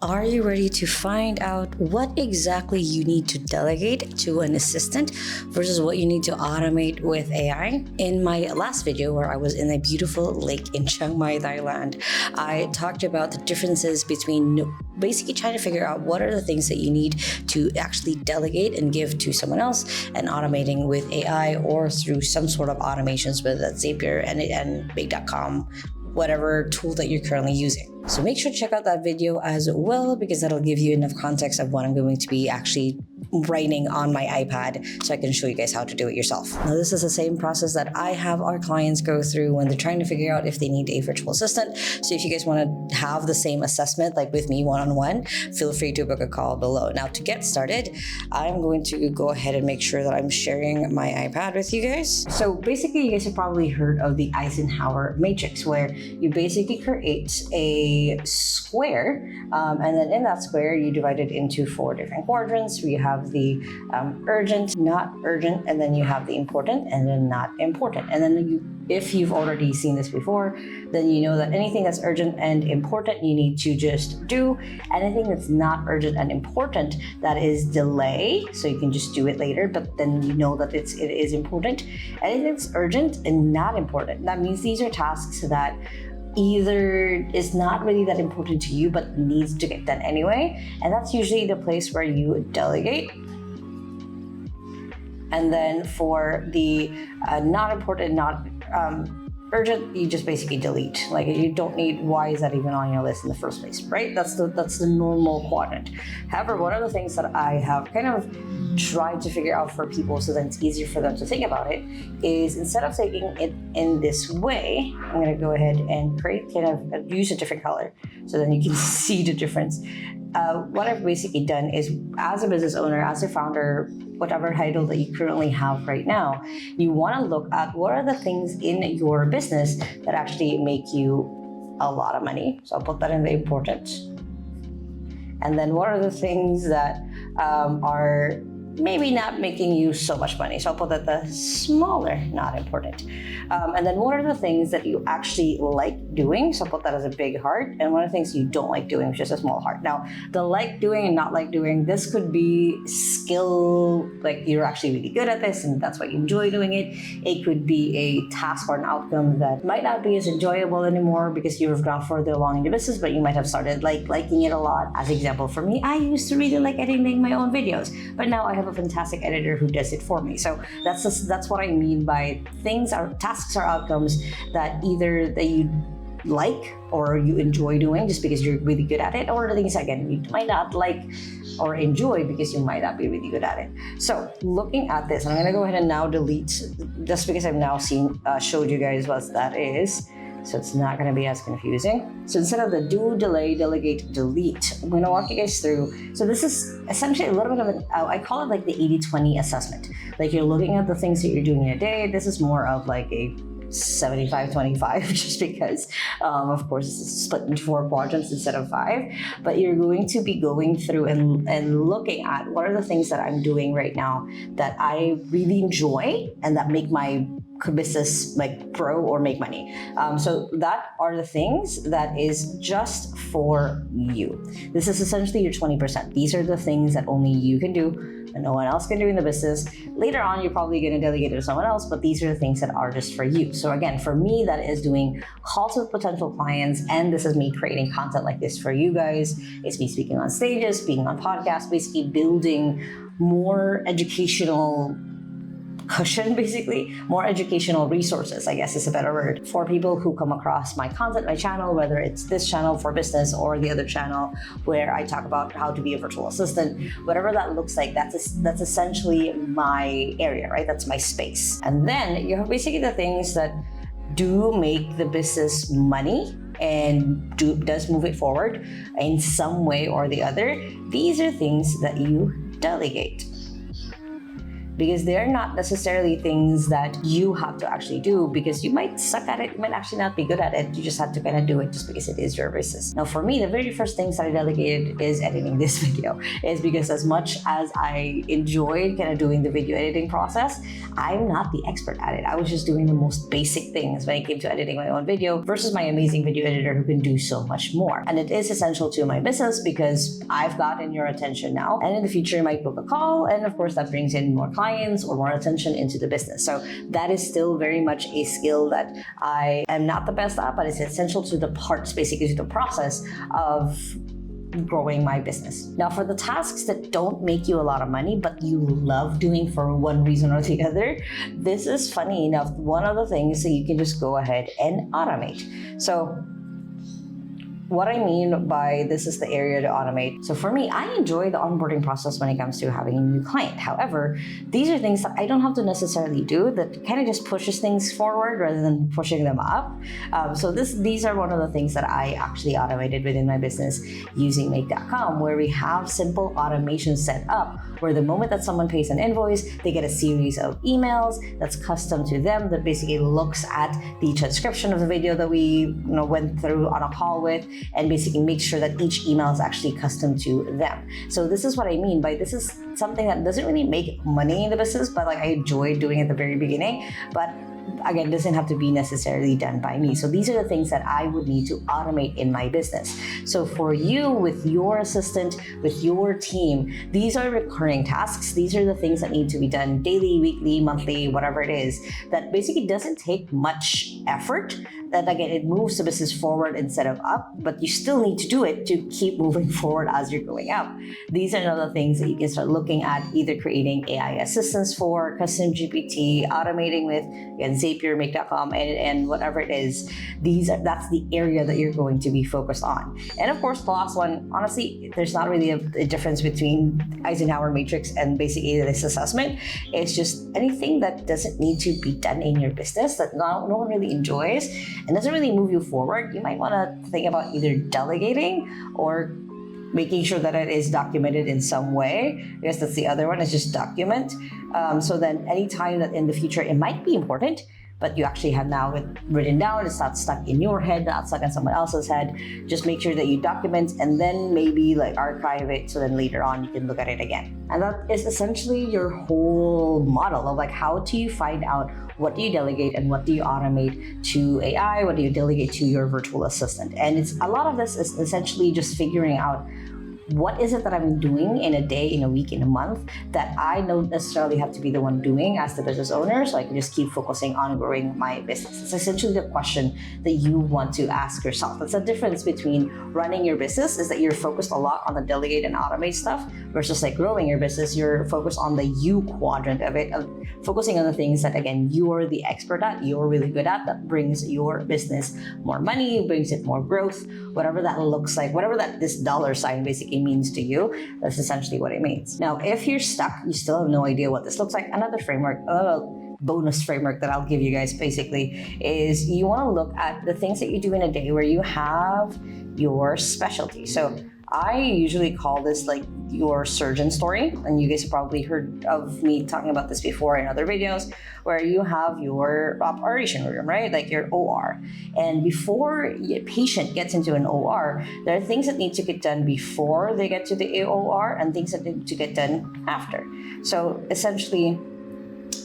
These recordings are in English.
Are you ready to find out what exactly you need to delegate to an assistant versus what you need to automate with AI? In my last video, where I was in a beautiful lake in Chiang Mai, Thailand, I talked about the differences between basically trying to figure out what are the things that you need to actually delegate and give to someone else, and automating with AI or through some sort of automations, whether that's Zapier and Big.com, whatever tool that you're currently using. So make sure to check out that video as well, because that'll give you enough context of what I'm going to be actually writing on my iPad so I can show you guys how to do it yourself. Now, this is the same process that I have our clients go through when they're trying to figure out if they need a virtual assistant. So if you guys want to have the same assessment like with me one-on-one, feel free to book a call below. Now, to get started, I'm going to go ahead and make sure that I'm sharing my iPad with you guys. So basically, you guys have probably heard of the Eisenhower matrix, where you basically create a square, and then in that square, you divide it into 4 different quadrants. We have the urgent, not urgent, and then you have the important, and then not important. And then if you've already seen this before, then you know that anything that's urgent and important, you need to just do. Anything that's not urgent and important, that is delay, so you can just do it later, but then you know that it is important. Anything that's urgent and not important, that means these are tasks that either is not really that important to you but needs to get done anyway, and that's usually the place where you delegate. And then for the not important, not urgent, you just basically delete. Like, you don't need, why is that even on your list in the first place, right? That's the normal quadrant. However, one of the things that I have kind of tried to figure out for people so that it's easier for them to think about it is, instead of taking it in this way, I'm going to go ahead and use a different color so then you can see the difference. What I've basically done is, as a business owner, as a founder, whatever title that you currently have right now, you want to look at what are the things in your business that actually make you a lot of money. So I'll put that in the important. And then what are the things that are maybe not making you so much money? So I'll put that the smaller, not important. And then what are the things that you actually like doing? So I'll put that as a big heart. And one of the things you don't like doing is just a small heart. Now, the like doing and not like doing, this could be skill, like you're actually really good at this and that's why you enjoy doing it. It could be a task or an outcome that might not be as enjoyable anymore because you've gone further along in your business, but you might have started liking it a lot. As an example, for me, I used to really like editing my own videos, but now I have a fantastic editor who does it for me. So that's what I mean by tasks or outcomes that either that you like or you enjoy doing just because you're really good at it, or the things, again, you might not like or enjoy because you might not be really good at it. So looking at this, I'm going to go ahead and now delete, just because I've now showed you guys what that is. So it's not going to be as confusing. So instead of the do, delay, delegate, delete, I'm going to walk you guys through. So this is essentially a little bit of I call it like the 80-20 assessment. Like, you're looking at the things that you're doing in a day. This is more of like a 75-25, just because of course it's split into 4 quadrants instead of 5. But you're going to be going through and looking at what are the things that I'm doing right now that I really enjoy and that make my business like grow or make money. So that are the things that is just for you. This is essentially your 20%. These are the things that only you can do and no one else can do in the business. Later on, you're probably going to delegate it to someone else, but these are the things that are just for you. So again, for me, that is doing calls with potential clients, and this is me creating content like this for you guys. It's me speaking on stages, speaking on podcasts, basically building more educational cushion, basically more educational resources, I guess is a better word, for people who come across my content, my channel, whether it's this channel for business or the other channel where I talk about how to be a virtual assistant. Whatever that looks like, that's essentially my area, right? That's my space. And then you have basically the things that do make the business money and does move it forward in some way or the other. These are things that you delegate. because they're not necessarily things that you have to actually do, because you might suck at it, you might actually not be good at it. You just have to kind of do it just because it is your business. Now, for me, the very first things that I delegated is editing this video, is because as much as I enjoyed kind of doing the video editing process, I'm not the expert at it. I was just doing the most basic things when it came to editing my own video versus my amazing video editor who can do so much more. And it is essential to my business because I've gotten your attention now, and in the future you might book a call, and of course that brings in more clients or more attention into the business. So that is still very much a skill that I am not the best at, but it's essential to the parts, basically to the process of growing my business. Now, for the tasks that don't make you a lot of money, but you love doing for one reason or the other, this is funny enough one of the things that you can just go ahead and automate. So what I mean by this is the area to automate. So for me, I enjoy the onboarding process when it comes to having a new client. However, these are things that I don't have to necessarily do, that kind of just pushes things forward rather than pushing them up. So these are one of the things that I actually automated within my business using make.com, where we have simple automation set up, where the moment that someone pays an invoice, they get a series of emails that's custom to them, that basically looks at the transcription of the video that we went through on a call with, and basically make sure that each email is actually custom to them. So this is what I mean by this is something that doesn't really make money in the business, but like I enjoyed doing at the very beginning, but again, doesn't have to be necessarily done by me. So these are the things that I would need to automate in my business. So for you, with your assistant, with your team, these are recurring tasks. These are the things that need to be done daily, weekly, monthly, whatever it is, that basically doesn't take much effort. That again, it moves the business forward instead of up, but you still need to do it to keep moving forward as you're going up. These are another things that you can start looking at, either creating AI assistants for, custom GPT, automating with again, Zapier, make.com, and whatever it is. That's the area that you're going to be focused on. And of course, the last one, honestly, there's not really a difference between Eisenhower matrix and basically this assessment. It's just anything that doesn't need to be done in your business, that no one really enjoys and doesn't really move you forward, you might want to think about either delegating or making sure that it is documented in some way. I guess that's the other one, is just document. So then anytime that in the future it might be important, but you actually have now it written down, it's not stuck in your head, not stuck in someone else's head. Just make sure that you document and then maybe like archive it, so then later on you can look at it again. And that is essentially your whole model of like, how do you find out what do you delegate and what do you automate to AI, what do you delegate to your virtual assistant. And it's a lot of this is essentially just figuring out what is it that I'm doing in a day, in a week, in a month that I don't necessarily have to be the one doing as the business owner, so I can just keep focusing on growing my business. It's essentially the question that you want to ask yourself. That's the difference between running your business, is that you're focused a lot on the delegate and automate stuff, versus like growing your business, you're focused on the you quadrant of it, of focusing on the things that again, you're the expert at, you're really good at, that brings your business more money, brings it more growth, whatever that looks like, whatever that this dollar sign basically means to you, that's essentially what it means. Now, if you're stuck, you still have no idea what this looks like, another framework, bonus framework that I'll give you guys basically is you want to look at the things that you do in a day where you have your specialty. So I usually call this like your surgeon story, and you guys have probably heard of me talking about this before in other videos, where you have your operation room, right? Like your OR. And before a patient gets into an OR, there are things that need to get done before they get to the OR and things that need to get done after. So essentially,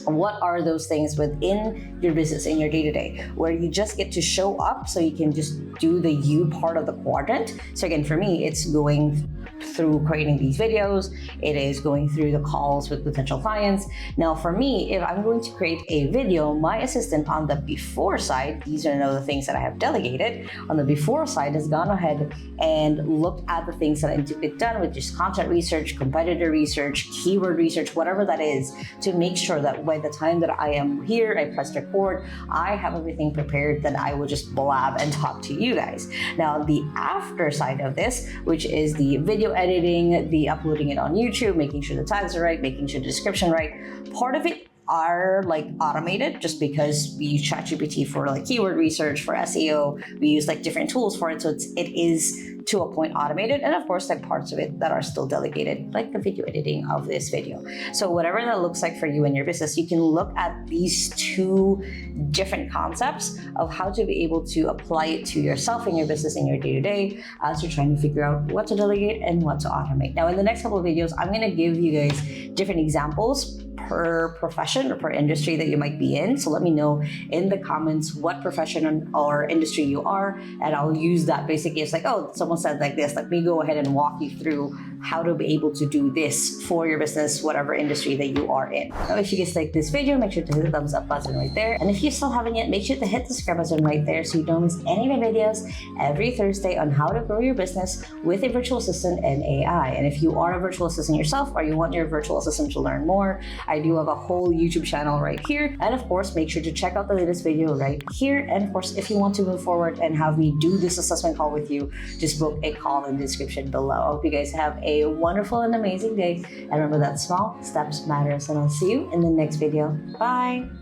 what are those things within your business, in your day-to-day, where you just get to show up so you can just do the you part of the quadrant? So again, for me, it's going through creating these videos, it is going through the calls with potential clients. Now for me, if I'm going to create a video, my assistant on the before side, these are another things that I have delegated, on the before side has gone ahead and looked at the things that I need to get done with just content research, competitor research, keyword research, whatever that is, to make sure that by the time that I am here, I press record, I have everything prepared, then I will just blab and talk to you guys. Now the after side of this, which is the video editing, the uploading it on YouTube, making sure the tags are right, making sure the description right, part of it are like automated just because we use ChatGPT for like keyword research, for SEO. We use like different tools for it. So it is to a point automated, and of course like parts of it that are still delegated, like the video editing of this video. So whatever that looks like for you and your business, you can look at these two different concepts of how to be able to apply it to yourself and your business in your day-to-day as you're trying to figure out what to delegate and what to automate. Now in the next couple of videos, I'm going to give you guys different examples per profession or per industry that you might be in. So let me know in the comments what profession or industry you are, and I'll use that basically. It's like, oh, someone said like this, let me go ahead and walk you through how to be able to do this for your business, whatever industry that you are in. Now, if you guys like this video, make sure to hit the thumbs up button right there. And if you still haven't yet, make sure to hit the subscribe button right there so you don't miss any of my videos every Thursday on how to grow your business with a virtual assistant and AI. And if you are a virtual assistant yourself or you want your virtual assistant to learn more, I do have a whole YouTube channel right here. And of course, make sure to check out the latest video right here. And of course, if you want to move forward and have me do this assessment call with you, just book a call in the description below. I hope you guys have a wonderful and amazing day. And remember that small steps matters. And I'll see you in the next video. Bye.